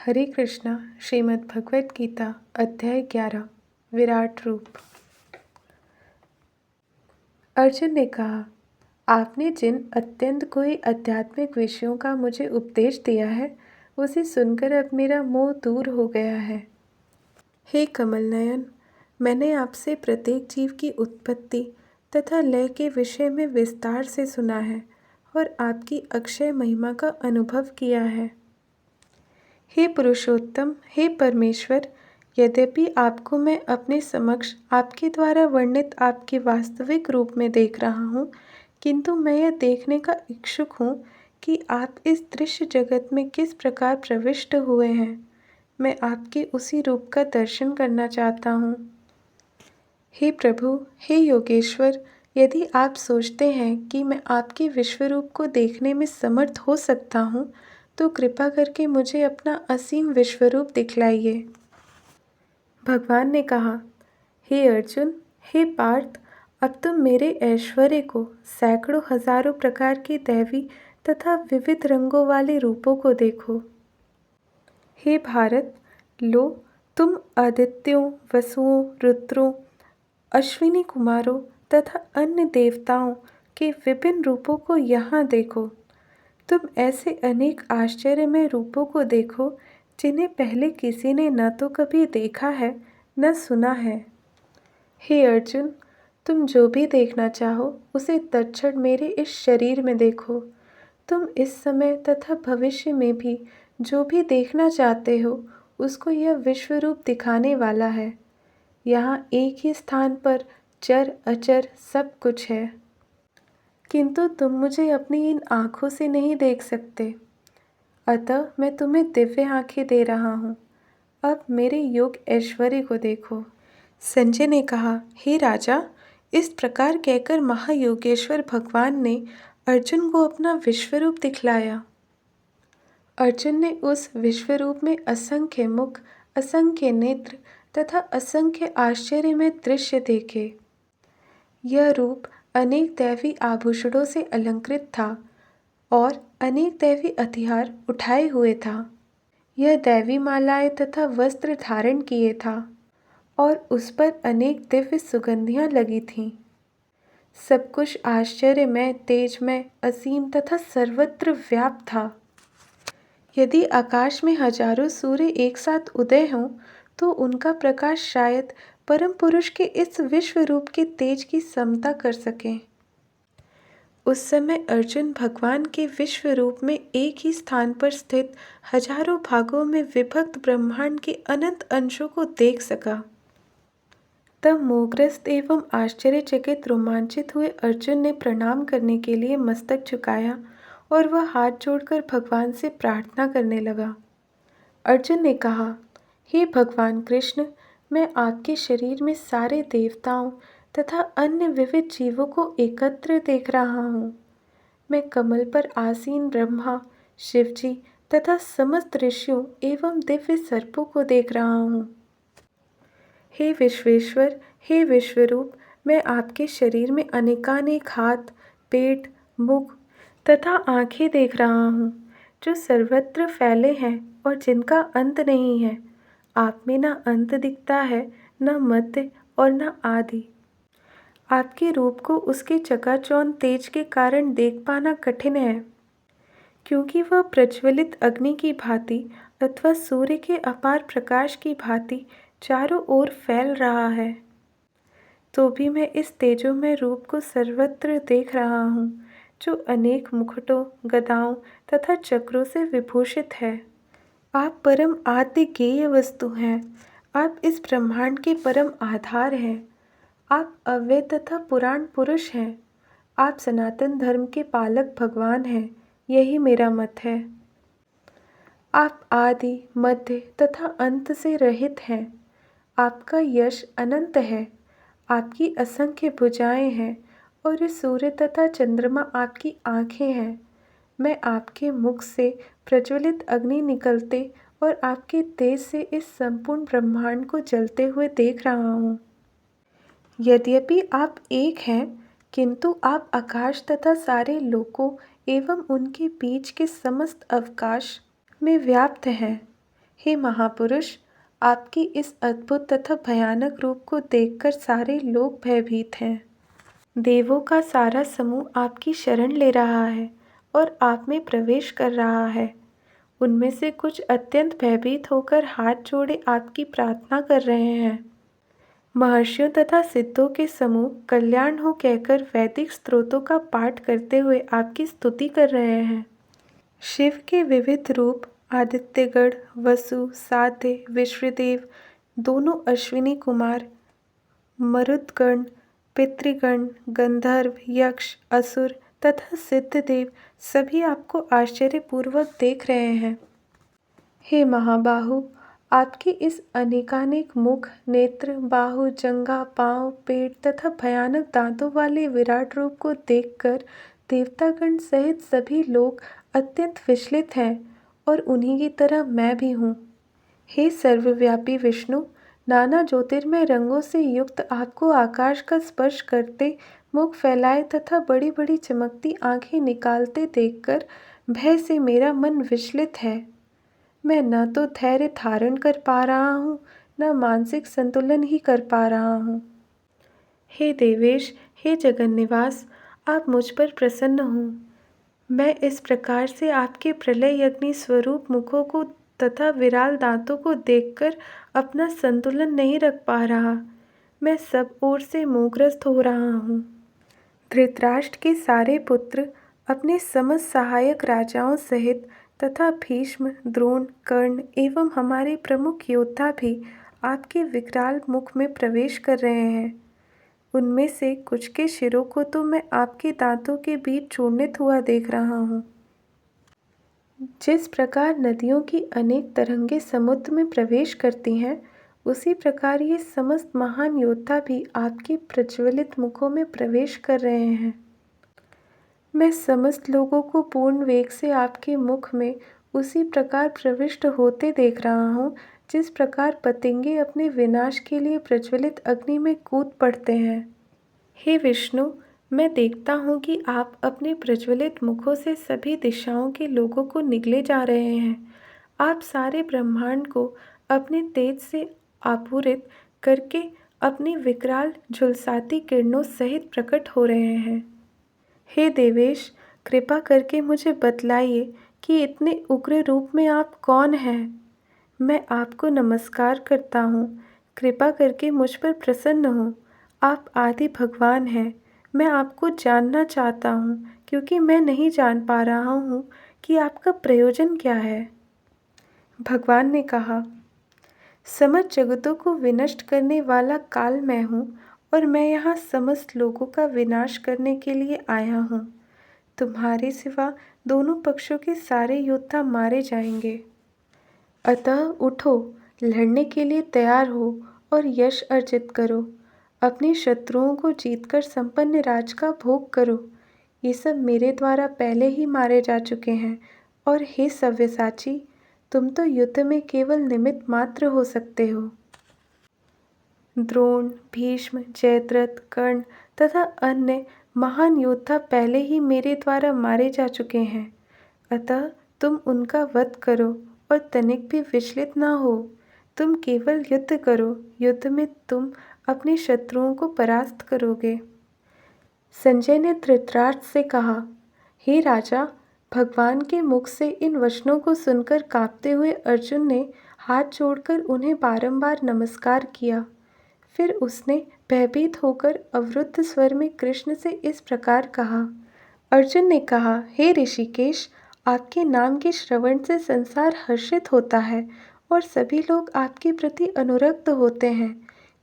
हरे कृष्णा। श्रीमद् भगवत गीता अध्याय 11 विराट रूप। अर्जुन ने कहा, आपने जिन अत्यंत कोई आध्यात्मिक विषयों का मुझे उपदेश दिया है उसे सुनकर अब मेरा मोह दूर हो गया है। हे कमल नयन, मैंने आपसे प्रत्येक जीव की उत्पत्ति तथा लय के विषय में विस्तार से सुना है और आपकी अक्षय महिमा का अनुभव किया है। हे पुरुषोत्तम, हे परमेश्वर, यद्यपि आपको मैं अपने समक्ष आपके द्वारा वर्णित आपके वास्तविक रूप में देख रहा हूँ, किंतु मैं यह देखने का इच्छुक हूँ कि आप इस दृश्य जगत में किस प्रकार प्रविष्ट हुए हैं। मैं आपके उसी रूप का दर्शन करना चाहता हूँ। हे प्रभु, हे योगेश्वर, यदि आप सोचते हैं कि मैं आपके विश्वरूप को देखने में समर्थ हो सकता हूँ, तो कृपा करके मुझे अपना असीम विश्वरूप दिखलाइए। भगवान ने कहा, हे अर्जुन, हे पार्थ, अब तुम मेरे ऐश्वर्य को, सैकड़ों हजारों प्रकार के दैवी तथा विविध रंगों वाले रूपों को देखो। हे भारत, लो, तुम आदित्यों, वसुओं, रुद्रों, अश्विनी कुमारों तथा अन्य देवताओं के विभिन्न रूपों को यहाँ देखो। तुम ऐसे अनेक आश्चर्यमय रूपों को देखो जिन्हें पहले किसी ने न तो कभी देखा है न सुना है। हे अर्जुन, तुम जो भी देखना चाहो उसे तत्क्षण मेरे इस शरीर में देखो। तुम इस समय तथा भविष्य में भी जो भी देखना चाहते हो उसको यह विश्वरूप दिखाने वाला है। यहाँ एक ही स्थान पर चर अचर सब कुछ है, किंतु तुम मुझे अपनी इन आँखों से नहीं देख सकते। अतः मैं तुम्हें दिव्य आँखें दे रहा हूँ। अब मेरे योग ऐश्वर्य को देखो। संजय ने कहा, हे राजा, इस प्रकार कहकर महायोगेश्वर भगवान ने अर्जुन को अपना विश्वरूप दिखलाया। अर्जुन ने उस विश्वरूप में असंख्य मुख, असंख्य नेत्र तथा असंख्य आश्चर्यमय दृश्य देखे। यह रूप अनेक दैवी आभूषणों से अलंकृत था और अनेक दैवी हथियार उठाए हुए था। यह दैवी मालाएं तथा वस्त्र धारण किए था और उस पर अनेक दिव्य सुगंधियां लगी थीं। सब कुछ आश्चर्यमय, तेजमय, असीम तथा सर्वत्र व्याप्त था। यदि आकाश में हजारों सूर्य एक साथ उदय हों तो उनका प्रकाश शायद परम पुरुष के इस विश्व रूप के तेज की समता कर सके। उस समय अर्जुन भगवान के विश्व रूप में एक ही स्थान पर स्थित हजारों भागों में विभक्त ब्रह्मांड के अनंत अंशों को देख सका। तब मोहग्रस्त एवं आश्चर्यचकित रोमांचित हुए अर्जुन ने प्रणाम करने के लिए मस्तक झुकाया और वह हाथ जोड़कर भगवान से प्रार्थना करने लगा। अर्जुन ने कहा, हे भगवान कृष्ण, मैं आपके शरीर में सारे देवताओं तथा अन्य विविध जीवों को एकत्र देख रहा हूँ। मैं कमल पर आसीन ब्रह्मा, शिवजी तथा समस्त ऋषियों एवं दिव्य सर्पों को देख रहा हूँ। हे विश्वेश्वर, हे विश्वरूप, मैं आपके शरीर में अनेकानेक हाथ, पेट, मुख तथा आँखें देख रहा हूँ जो सर्वत्र फैले हैं और जिनका अंत नहीं है। आप में न अंत दिखता है, न मध्य और न आदि। आपके रूप को उसके चकाचौंध तेज के कारण देख पाना कठिन है, क्योंकि वह प्रज्वलित अग्नि की भांति अथवा सूर्य के अपार प्रकाश की भांति चारों ओर फैल रहा है। तो भी मैं इस तेजोमय रूप को सर्वत्र देख रहा हूँ जो अनेक मुकुटों, गदाओं तथा चक्रों से विभूषित है। आप परम आद्य गेय वस्तु हैं। आप इस ब्रह्मांड के परम आधार हैं। आप अव्यय तथा पुराण पुरुष हैं। आप सनातन धर्म के पालक भगवान हैं। यही मेरा मत है। आप आदि, मध्य तथा अंत से रहित हैं। आपका यश अनंत है। आपकी असंख्य भुजाएं हैं और इस सूर्य तथा चंद्रमा आपकी आँखें हैं। मैं आपके मुख से प्रज्वलित अग्नि निकलते और आपके तेज से इस संपूर्ण ब्रह्मांड को जलते हुए देख रहा हूँ। यद्यपि आप एक हैं, किंतु आप आकाश तथा सारे लोकों एवं उनके बीच के समस्त अवकाश में व्याप्त हैं। हे महापुरुष, आपकी इस अद्भुत तथा भयानक रूप को देखकर सारे लोग भयभीत हैं। देवों का सारा समूह आपकी शरण ले रहा है और आप में प्रवेश कर रहा है। उनमें से कुछ अत्यंत भयभीत होकर हाथ जोड़े आपकी प्रार्थना कर रहे हैं। महर्षियों तथा सिद्धों के समूह कल्याण हो कहकर वैदिक स्तोत्रों का पाठ करते हुए आपकी स्तुति कर रहे हैं। शिव के विविध रूप आदित्यगण, वसु, साध्य, विश्वदेव, दोनों अश्विनी कुमार, मरुदगण, पितृगण, गंधर्व, यक्ष, असुर तथा सिद्धदेव सभी आपको आश्चर्यपूर्वक देख रहे हैं। हे महाबाहु, आपके इस अनेकानेक मुख, नेत्र, बाहु, जंघा, पांव, पेट तथा भयानक दांतों वाले विराट रूप को देखकर देवतागण सहित सभी लोग अत्यंत विचलित हैं और उन्हीं की तरह मैं भी हूँ। हे सर्वव्यापी विष्णु, नाना ज्योतिर्मय रंगों से युक्त आपको आकाश का स्पर्श करते, मुख फैलाए तथा बड़ी बड़ी चमकती आंखें निकालते देखकर भय से मेरा मन विचलित है। मैं न तो धैर्य धारण कर पा रहा हूँ, न मानसिक संतुलन ही कर पा रहा हूँ। हे देवेश, हे जगन्निवास, आप मुझ पर प्रसन्न हों। मैं इस प्रकार से आपके प्रलय अग्नि स्वरूप मुखों को तथा विराल दांतों को देखकर अपना संतुलन नहीं रख पा रहा। मैं सब ओर से मोहग्रस्त हो रहा हूँ। धृतराष्ट्र के सारे पुत्र अपने समस्त सहायक राजाओं सहित तथा भीष्म, द्रोण, कर्ण एवं हमारे प्रमुख योद्धा भी आपके विकराल मुख में प्रवेश कर रहे हैं। उनमें से कुछ के शिरों को तो मैं आपके दांतों के बीच चूर्णित हुआ देख रहा हूँ। जिस प्रकार नदियों की अनेक तरंगें समुद्र में प्रवेश करती हैं, उसी प्रकार ये समस्त महान योद्धा भी आपके प्रज्वलित मुखों में प्रवेश कर रहे हैं। मैं समस्त लोगों को पूर्ण वेग से आपके मुख में उसी प्रकार प्रविष्ट होते देख रहा हूँ, जिस प्रकार पतंगे अपने विनाश के लिए प्रज्वलित अग्नि में कूद पड़ते हैं। हे विष्णु, मैं देखता हूँ कि आप अपने प्रज्वलित मुखों से सभी दिशाओं के लोगों को निगले जा रहे हैं। आप सारे ब्रह्मांड को अपने तेज से आपूरित करके अपनी विकराल झुलसाती किरणों सहित प्रकट हो रहे हैं। हे देवेश, कृपा करके मुझे बतलाइए कि इतने उग्र रूप में आप कौन हैं। मैं आपको नमस्कार करता हूँ, कृपा करके मुझ पर प्रसन्न हो। आप आदि भगवान हैं। मैं आपको जानना चाहता हूँ, क्योंकि मैं नहीं जान पा रहा हूँ कि आपका प्रयोजन क्या है। भगवान ने कहा, समस्त जगतों को विनष्ट करने वाला काल मैं हूँ और मैं यहाँ समस्त लोगों का विनाश करने के लिए आया हूँ। तुम्हारे सिवा दोनों पक्षों के सारे योद्धा मारे जाएंगे। अतः उठो, लड़ने के लिए तैयार हो और यश अर्जित करो। अपने शत्रुओं को जीतकर संपन्न राज का भोग करो। ये सब मेरे द्वारा पहले ही मारे जा चुके हैं और हे सव्यसाची, तुम तो युद्ध में केवल निमित्त मात्र हो सकते हो। द्रोण, भीष्म, जयद्रथ, कर्ण तथा अन्य महान योद्धा पहले ही मेरे द्वारा मारे जा चुके हैं। अतः तुम उनका वध करो और तनिक भी विचलित ना हो। तुम केवल युद्ध करो, युद्ध में तुम अपने शत्रुओं को परास्त करोगे। संजय ने धृतराष्ट्र से कहा, हे राजा, भगवान के मुख से इन वचनों को सुनकर कांपते हुए अर्जुन ने हाथ जोड़कर उन्हें बारंबार नमस्कार किया। फिर उसने भयभीत होकर अवरुद्ध स्वर में कृष्ण से इस प्रकार कहा। अर्जुन ने कहा, हे ऋषिकेश, आपके नाम के श्रवण से संसार हर्षित होता है और सभी लोग आपके प्रति अनुरक्त होते हैं।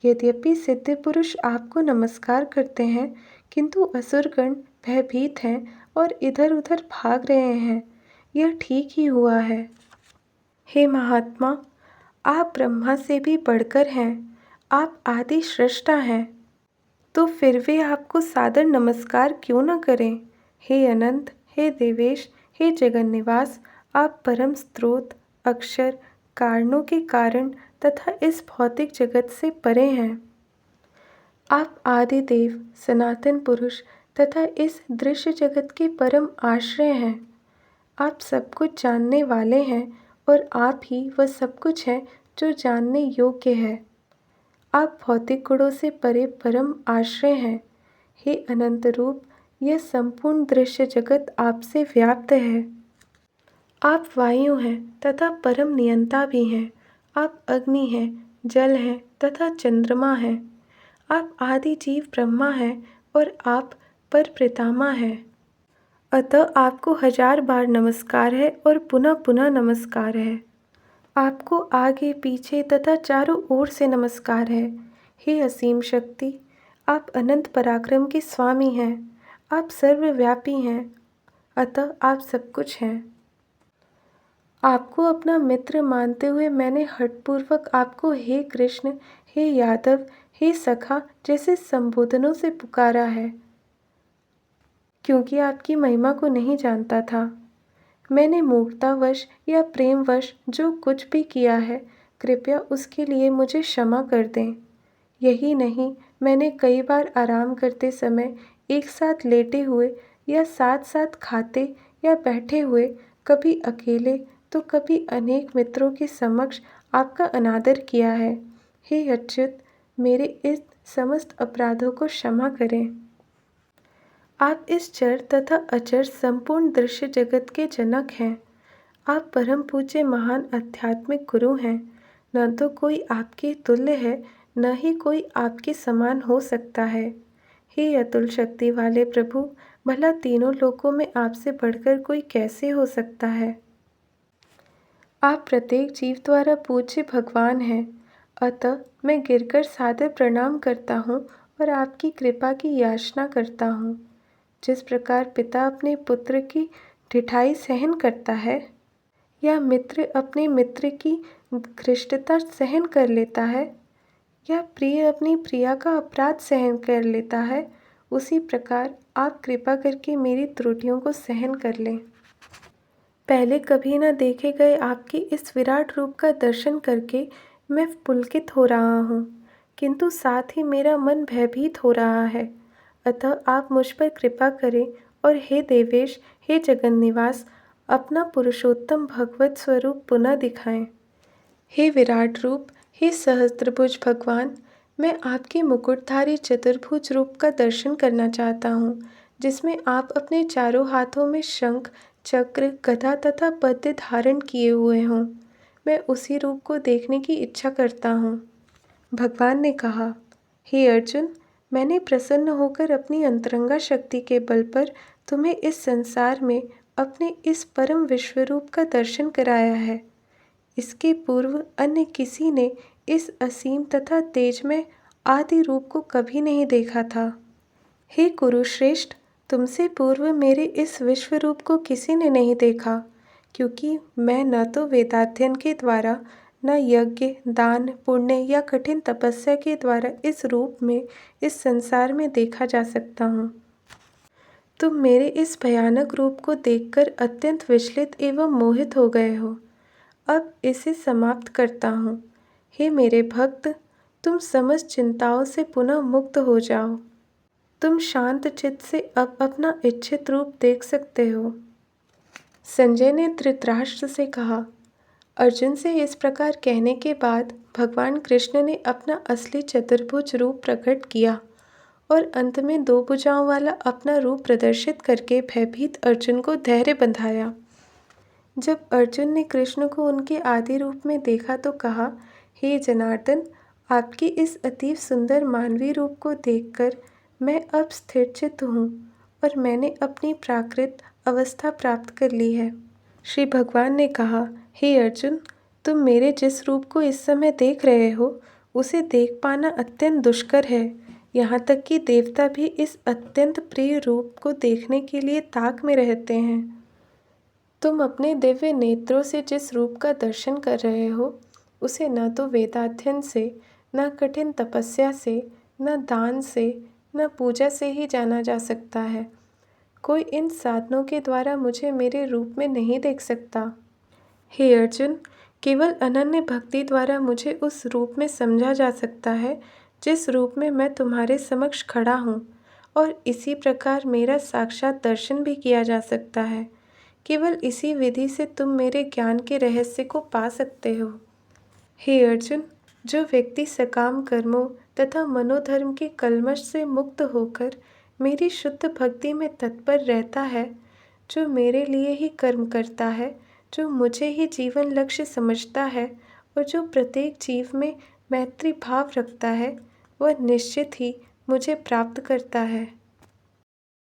यद्यपि सिद्ध पुरुष आपको नमस्कार करते हैं, किंतु असुरगण भयभीत हैं और इधर उधर भाग रहे हैं। यह ठीक ही हुआ है। हे महात्मा, आप ब्रह्मा से भी बढ़कर हैं। आप आदि सृष्टा हैं, तो फिर वे आपको सादर नमस्कार क्यों न करें। हे अनंत, हे देवेश, हे जगन्निवास, आप परम स्रोत, अक्षर, कारणों के कारण तथा इस भौतिक जगत से परे हैं। आप आदि देव, सनातन पुरुष तथा इस दृश्य जगत के परम आश्रय हैं। आप सब कुछ जानने वाले हैं और आप ही वह सब कुछ हैं जो जानने योग्य है। आप भौतिक गुणों से परे परम आश्रय हैं। हे अनंत रूप, यह संपूर्ण दृश्य जगत आपसे व्याप्त है। आप वायु हैं तथा परम नियंता भी हैं। आप अग्नि हैं, जल हैं तथा चंद्रमा हैं। आप आदि जीव ब्रह्मा हैं और आप पर पितामह हैं। अतः आपको 1000 बार नमस्कार है और पुनः पुनः नमस्कार है। आपको आगे पीछे तथा चारों ओर से नमस्कार है। हे असीम शक्ति, आप अनंत पराक्रम के स्वामी हैं। आप सर्वव्यापी हैं, अतः आप सब कुछ हैं। आपको अपना मित्र मानते हुए मैंने हठपूर्वक आपको हे कृष्ण, हे यादव, हे सखा जैसे संबोधनों से पुकारा है, क्योंकि आपकी महिमा को नहीं जानता था। मैंने मूर्खतावश या प्रेमवश जो कुछ भी किया है, कृपया उसके लिए मुझे क्षमा कर दें। यही नहीं, मैंने कई बार आराम करते समय एक साथ लेटे हुए या साथ साथ खाते या बैठे हुए, कभी अकेले तो कभी अनेक मित्रों के समक्ष आपका अनादर किया है। हे अच्युत, मेरे इस समस्त अपराधों को क्षमा करें। आप इस चर तथा अचर संपूर्ण दृश्य जगत के जनक हैं। आप परम पूज्य महान आध्यात्मिक गुरु हैं। न तो कोई आपके तुल्य है, न ही कोई आपके समान हो सकता है। हे अतुल शक्ति वाले प्रभु, भला तीनों लोकों में आपसे बढ़कर कोई कैसे हो सकता है। आप प्रत्येक जीव द्वारा पूज्य भगवान हैं। अतः मैं गिरकर सादर प्रणाम करता हूँ और आपकी कृपा की याचना करता हूँ। जिस प्रकार पिता अपने पुत्र की ढिठाई सहन करता है या मित्र अपने मित्र की घृष्टता सहन कर लेता है या प्रिय अपनी प्रिया का अपराध सहन कर लेता है, उसी प्रकार आप कृपा करके मेरी त्रुटियों को सहन कर लें। पहले कभी न देखे गए आपके इस विराट रूप का दर्शन करके मैं पुलकित हो रहा हूँ, किंतु साथ ही मेरा मन भयभीत हो रहा है। अतः आप मुझ पर कृपा करें और हे देवेश, हे जगन्निवास, अपना पुरुषोत्तम भगवत स्वरूप पुनः दिखाएं। हे विराट रूप, हे सहस्त्रभुज भगवान, मैं आपके मुकुटधारी चतुर्भुज रूप का दर्शन करना चाहता हूँ, जिसमें आप अपने चारों हाथों में शंख, चक्र, गदा तथा पद्म धारण किए हुए हों। मैं उसी रूप को देखने की इच्छा करता हूँ। भगवान ने कहा, हे अर्जुन, मैंने प्रसन्न होकर अपनी अंतरंगा शक्ति के बल पर तुम्हें इस संसार में अपने इस परम विश्वरूप का दर्शन कराया है। इसके पूर्व अन्य किसी ने इस असीम तथा तेजमय आदि रूप को कभी नहीं देखा था। हे कुरुश्रेष्ठ, तुमसे पूर्व मेरे इस विश्वरूप को किसी ने नहीं देखा, क्योंकि मैं न तो वेदाध्ययन के द्वारा, न यज्ञ, दान, पुण्य या कठिन तपस्या के द्वारा इस रूप में इस संसार में देखा जा सकता हूँ। तुम मेरे इस भयानक रूप को देखकर अत्यंत विचलित एवं मोहित हो गए हो। अब इसे समाप्त करता हूँ। हे मेरे भक्त, तुम समस्त चिंताओं से पुनः मुक्त हो जाओ। तुम शांत चित्त से अब अपना इच्छित रूप देख सकते हो। संजय ने धृतराष्ट्र से कहा। अर्जुन से इस प्रकार कहने के बाद भगवान कृष्ण ने अपना असली चतुर्भुज रूप प्रकट किया और अंत में 2 भुजाओं वाला अपना रूप प्रदर्शित करके भयभीत अर्जुन को धैर्य बंधाया। जब अर्जुन ने कृष्ण को उनके आदि रूप में देखा तो कहा, हे जनार्दन, आपके इस अतीव सुंदर मानवीय रूप को देखकर मैं अब स्थिरचित्त हूँ और मैंने अपनी प्राकृत अवस्था प्राप्त कर ली है। श्री भगवान ने कहा, हे अर्जुन, तुम मेरे जिस रूप को इस समय देख रहे हो, उसे देख पाना अत्यंत दुष्कर है। यहाँ तक कि देवता भी इस अत्यंत प्रिय रूप को देखने के लिए ताक में रहते हैं। तुम अपने दिव्य नेत्रों से जिस रूप का दर्शन कर रहे हो, उसे न तो वेदाध्ययन से, न कठिन तपस्या से, न दान से, न पूजा से ही जाना जा सकता है। कोई इन साधनों के द्वारा मुझे मेरे रूप में नहीं देख सकता। हे अर्जुन, केवल अनन्य भक्ति द्वारा मुझे उस रूप में समझा जा सकता है जिस रूप में मैं तुम्हारे समक्ष खड़ा हूँ, और इसी प्रकार मेरा साक्षात दर्शन भी किया जा सकता है, केवल इसी विधि से तुम मेरे ज्ञान के रहस्य को पा सकते हो। हे अर्जुन, जो व्यक्ति सकाम कर्मों तथा मनोधर्म के कल्मश से मुक्त होकर मेरी शुद्ध भक्ति में तत्पर रहता है, जो मेरे लिए ही कर्म करता है, जो मुझे ही जीवन लक्ष्य समझता है और जो प्रत्येक जीव में मैत्री भाव रखता है, वह निश्चित ही मुझे प्राप्त करता है।